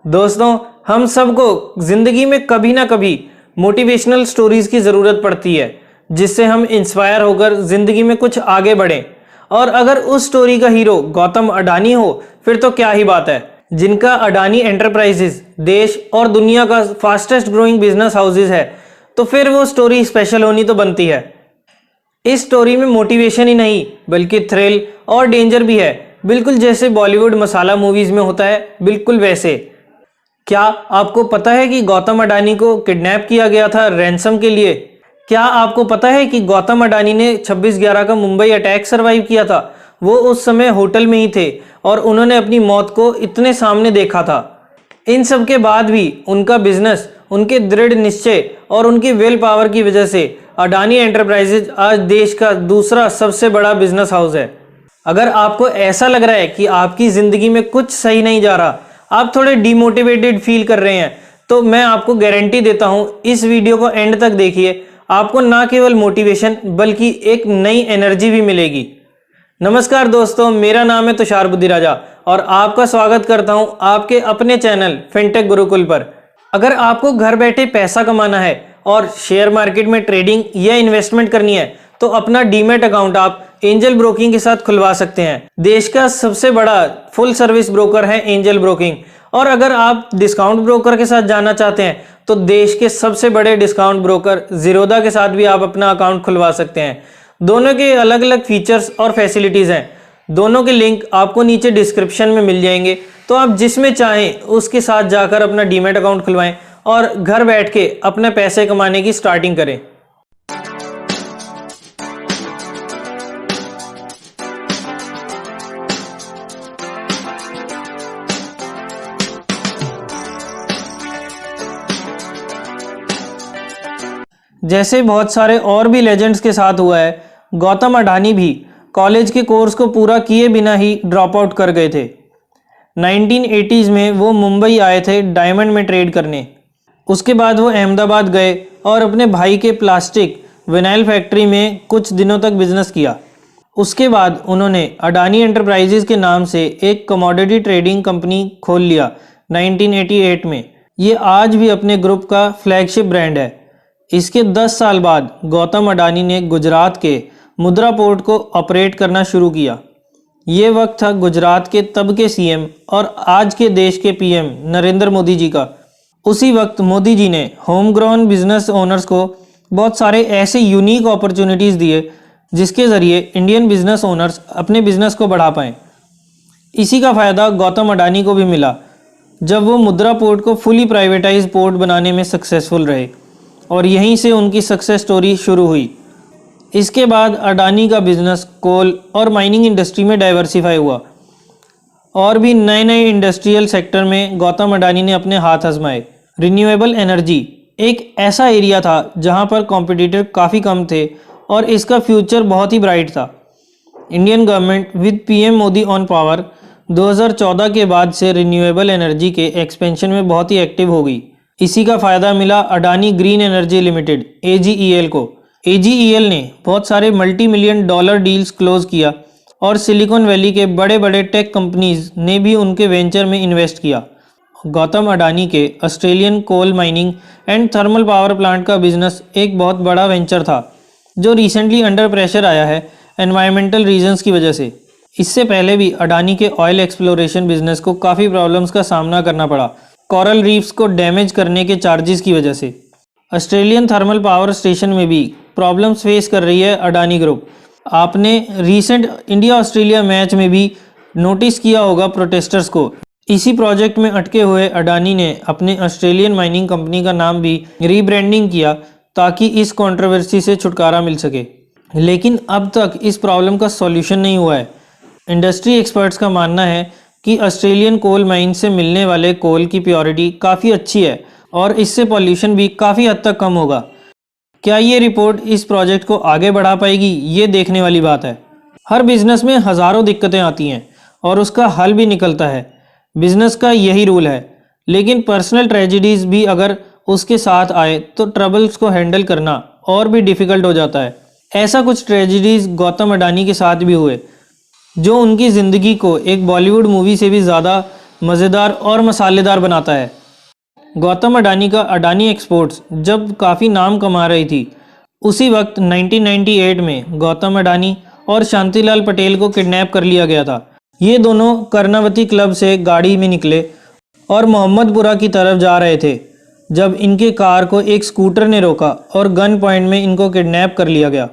दोस्तों, हम सबको जिंदगी में कभी ना कभी मोटिवेशनल स्टोरीज की ज़रूरत पड़ती है जिससे हम इंस्पायर होकर जिंदगी में कुछ आगे बढ़ें। और अगर उस स्टोरी का हीरो गौतम अडानी हो फिर तो क्या ही बात है। जिनका अडानी एंटरप्राइजेज देश और दुनिया का फास्टेस्ट ग्रोइंग बिजनेस हाउसेज है, तो फिर वो स्टोरी स्पेशल होनी तो बनती है। इस स्टोरी में मोटिवेशन ही नहीं बल्कि थ्रिल और डेंजर भी है, बिल्कुल जैसे बॉलीवुड मसाला मूवीज में होता है, बिल्कुल वैसे। क्या आपको पता है कि गौतम अडानी को किडनैप किया गया था रैंसम के लिए? क्या आपको पता है कि गौतम अडानी ने 26/11 का मुंबई अटैक सरवाइव किया था? वो उस समय होटल में ही थे और उन्होंने अपनी मौत को इतने सामने देखा था। इन सब के बाद भी उनका बिजनेस, उनके दृढ़ निश्चय और उनकी विल पावर की वजह से अडानी एंटरप्राइजेज आज देश का दूसरा सबसे बड़ा बिजनेस हाउस है। अगर आपको ऐसा लग रहा है कि आपकी ज़िंदगी में कुछ सही नहीं जा रहा, आप थोड़े डिमोटिवेटेड फील कर रहे हैं, तो मैं आपको गारंटी देता हूं, इस वीडियो को एंड तक देखिए। आपको ना केवल मोटिवेशन बल्कि एक नई एनर्जी भी मिलेगी। नमस्कार दोस्तों, मेरा नाम है तुषार बुद्धिराजा और आपका स्वागत करता हूं आपके अपने चैनल फिनटेक गुरुकुल पर। अगर आपको घर बैठे पैसा कमाना है और शेयर मार्केट में ट्रेडिंग या इन्वेस्टमेंट करनी है, तो अपना डीमैट अकाउंट आप एंजल ब्रोकिंग के साथ खुलवा सकते हैं। देश का सबसे बड़ा फुल सर्विस ब्रोकर है एंजल ब्रोकिंग। और अगर आप डिस्काउंट ब्रोकर के साथ जाना चाहते हैं, तो देश के सबसे बड़े डिस्काउंट ब्रोकर ज़ीरोधा के साथ भी आप अपना अकाउंट खुलवा सकते हैं। दोनों के अलग अलग फीचर्स और फैसिलिटीज़ हैं। दोनों के लिंक आपको नीचे डिस्क्रिप्शन में मिल जाएंगे, तो आप जिसमें चाहें उसके साथ जाकर अपना डीमैट अकाउंट खुलवाएं और घर बैठ के अपने पैसे कमाने की स्टार्टिंग करें। जैसे बहुत सारे और भी लेजेंड्स के साथ हुआ है, गौतम अडानी भी कॉलेज के कोर्स को पूरा किए बिना ही ड्रॉप आउट कर गए थे। 1980s में वो मुंबई आए थे डायमंड में ट्रेड करने। उसके बाद वो अहमदाबाद गए और अपने भाई के प्लास्टिक विनाइल फैक्ट्री में कुछ दिनों तक बिजनेस किया। उसके बाद उन्होंने अडानी एंटरप्राइजेज के नाम से एक कमोडिटी ट्रेडिंग कंपनी खोल लिया 1988 में। ये आज भी अपने ग्रुप का फ्लैगशिप ब्रांड है। इसके 10 साल बाद गौतम अडानी ने गुजरात के मुद्रा पोर्ट को ऑपरेट करना शुरू किया। ये वक्त था गुजरात के तब के सीएम और आज के देश के पीएम नरेंद्र मोदी जी का। उसी वक्त मोदी जी ने होम ग्रोन बिजनेस ओनर्स को बहुत सारे ऐसे यूनिक अपॉर्चुनिटीज़ दिए जिसके ज़रिए इंडियन बिजनेस ओनर्स अपने बिजनेस को बढ़ा पाएँ। इसी का फ़ायदा गौतम अडानी को भी मिला जब वो मुद्रा पोर्ट को फुली प्राइवेटाइज पोर्ट बनाने में सक्सेसफुल रहे, और यहीं से उनकी सक्सेस स्टोरी शुरू हुई। इसके बाद अडानी का बिजनेस कोल और माइनिंग इंडस्ट्री में डाइवर्सिफाई हुआ और भी नए नए इंडस्ट्रियल सेक्टर में गौतम अडानी ने अपने हाथ आजमाए। रिन्यूएबल एनर्जी एक ऐसा एरिया था जहां पर कॉम्पिटिटर काफ़ी कम थे और इसका फ्यूचर बहुत ही ब्राइट था। Indian government with PM Modi on power 2014 के बाद से रिन्यूएबल एनर्जी के एक्सपेंशन में बहुत ही एक्टिव हो गई। इसी का फ़ायदा मिला Adani green energy limited AGEL को। AGEL ने बहुत सारे $multi million डील्स क्लोज किया और सिलिकॉन वैली के बड़े बड़े टेक कंपनीज ने भी उनके वेंचर में इन्वेस्ट किया। गौतम अडानी के Australian coal mining and thermal power plant का बिजनेस एक बहुत बड़ा वेंचर था जो रिसेंटली अंडर प्रेशर आया है एनवायरमेंटल रीजंस की वजह से। इससे पहले भी अडानी के ऑयल एक्सप्लोरेशन बिजनेस को काफ़ी प्रॉब्लम्स का सामना करना पड़ा कोरल रीफ्स को डैमेज करने के चार्जेस की वजह से। ऑस्ट्रेलियन थर्मल पावर स्टेशन में भी प्रॉब्लम्स फेस कर रही है अडानी ग्रुप। आपने रीसेंट इंडिया ऑस्ट्रेलिया मैच में भी नोटिस किया होगा प्रोटेस्टर्स को। इसी प्रोजेक्ट में अटके हुए अडानी ने अपने ऑस्ट्रेलियन माइनिंग कंपनी का नाम भी रीब्रांडिंग किया ताकि इस कंट्रोवर्सी से छुटकारा मिल सके। लेकिन अब तक इस प्रॉब्लम का सॉल्यूशन नहीं हुआ है। इंडस्ट्री एक्सपर्ट्स का मानना है कि ऑस्ट्रेलियन कोल माइन से मिलने वाले कोल की प्योरिटी काफ़ी अच्छी है और इससे पॉल्यूशन भी काफ़ी हद तक कम होगा। क्या ये रिपोर्ट इस प्रोजेक्ट को आगे बढ़ा पाएगी, ये देखने वाली बात है। हर बिजनेस में हज़ारों दिक्कतें आती हैं और उसका हल भी निकलता है। बिजनेस का यही रूल है। लेकिन पर्सनल ट्रेजेडीज़ भी अगर उसके साथ आए तो ट्रबल्स को हैंडल करना और भी डिफ़िकल्ट हो जाता है। ऐसा कुछ ट्रेजेडीज़ गौतम अडानी के साथ भी हुए जो उनकी ज़िंदगी को एक बॉलीवुड मूवी से भी ज़्यादा मज़ेदार और मसालेदार बनाता है। गौतम अडानी का अडानी एक्सपोर्ट्स जब काफ़ी नाम कमा रही थी, उसी वक्त 1998 में गौतम अडानी और शांतिलाल पटेल को किडनैप कर लिया गया था। ये दोनों कर्णावती क्लब से गाड़ी में निकले और मोहम्मदपुरा की तरफ जा रहे थे जब इनके कार को एक स्कूटर ने रोका और गन पॉइंट में इनको किडनैप कर लिया गया।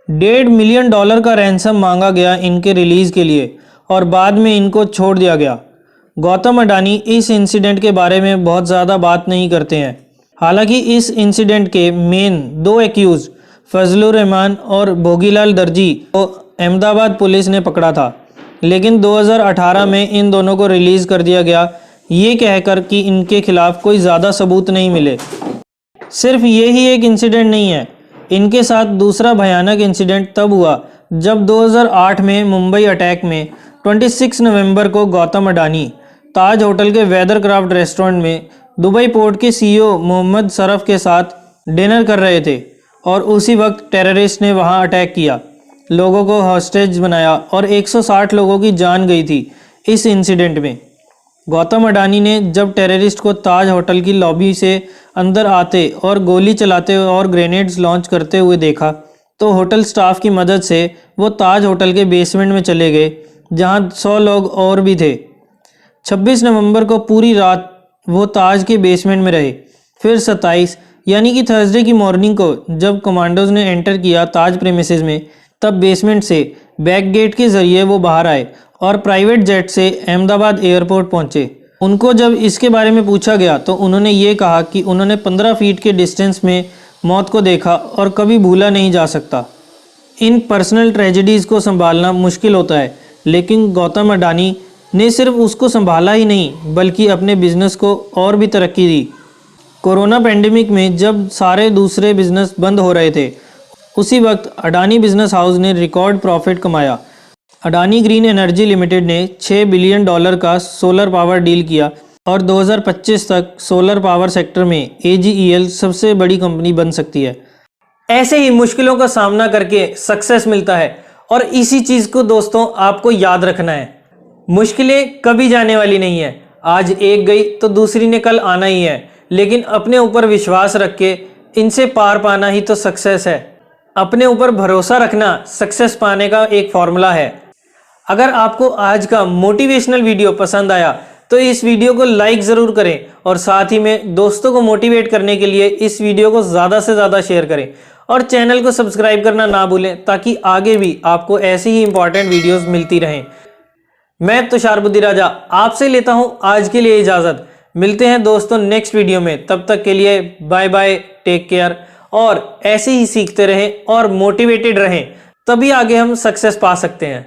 $1.5 मिलियन का रैंसम मांगा गया इनके रिलीज़ के लिए और बाद में इनको छोड़ दिया गया। गौतम अडानी इस इंसिडेंट के बारे में बहुत ज़्यादा बात नहीं करते हैं। हालांकि इस इंसिडेंट के मेन 2 एक्यूज फजलुर रहमान और भोगीलाल दर्जी को अहमदाबाद पुलिस ने पकड़ा था, लेकिन 2018 में इन दोनों को रिलीज़ कर दिया गया, ये कहकर कि इनके खिलाफ कोई ज़्यादा सबूत नहीं मिले। सिर्फ ये ही एक इंसिडेंट नहीं है, इनके साथ दूसरा भयानक इंसिडेंट तब हुआ जब 2008 में मुंबई अटैक में 26 नवंबर को गौतम अडानी ताज होटल के वेदर क्राफ्ट रेस्टोरेंट में दुबई पोर्ट के सीईओ मोहम्मद सरफ के साथ डिनर कर रहे थे और उसी वक्त टेररिस्ट ने वहां अटैक किया, लोगों को हॉस्टेज बनाया और 160 लोगों की जान गई थी। इस इंसिडेंट में गौतम अडानी ने जब टेररिस्ट को ताज होटल की लॉबी से अंदर आते और गोली चलाते और ग्रेनेड्स लॉन्च करते हुए देखा तो होटल स्टाफ की मदद से वो ताज होटल के बेसमेंट में चले गए जहां 100 लोग और भी थे। 26 नवंबर को पूरी रात वो ताज के बेसमेंट में रहे। फिर 27 यानी कि थर्सडे की मॉर्निंग को जब कमांडोज ने एंटर किया ताज प्रेमिसेस में, तब बेसमेंट से बैक गेट के जरिए वो बाहर आए और प्राइवेट जेट से अहमदाबाद एयरपोर्ट पहुंचे। उनको जब इसके बारे में पूछा गया तो उन्होंने ये कहा कि उन्होंने 15 फीट के डिस्टेंस में मौत को देखा और कभी भूला नहीं जा सकता। इन पर्सनल ट्रेजेडीज़ को संभालना मुश्किल होता है, लेकिन गौतम अडानी ने सिर्फ उसको संभाला ही नहीं बल्कि अपने बिजनेस को और भी तरक्की दी। कोरोना पेंडेमिक में जब सारे दूसरे बिजनेस बंद हो रहे थे, उसी वक्त अडानी बिजनेस हाउस ने रिकॉर्ड प्रॉफिट कमाया। अडानी ग्रीन एनर्जी लिमिटेड ने $6 बिलियन का सोलर पावर डील किया और 2025 तक सोलर पावर सेक्टर में AGEL सबसे बड़ी कंपनी बन सकती है। ऐसे ही मुश्किलों का सामना करके सक्सेस मिलता है और इसी चीज़ को दोस्तों आपको याद रखना है। मुश्किलें कभी जाने वाली नहीं है, आज एक गई तो दूसरी ने कल आना ही है, लेकिन अपने ऊपर विश्वास रख के इनसे पार पाना ही तो सक्सेस है। अपने ऊपर भरोसा रखना सक्सेस पाने का एक फॉर्मूला है। अगर आपको आज का मोटिवेशनल वीडियो पसंद आया तो इस वीडियो को लाइक ज़रूर करें और साथ ही में दोस्तों को मोटिवेट करने के लिए इस वीडियो को ज़्यादा से ज़्यादा शेयर करें और चैनल को सब्सक्राइब करना ना भूलें ताकि आगे भी आपको ऐसी ही इंपॉर्टेंट वीडियोस मिलती रहें। मैं तुषार बुद्धिराजा आपसे लेता हूं आज के लिए इजाज़त। मिलते हैं दोस्तों नेक्स्ट वीडियो में, तब तक के लिए बाय बाय, टेक केयर और ऐसे ही सीखते रहें और मोटिवेटेड रहें, तभी आगे हम सक्सेस पा सकते हैं।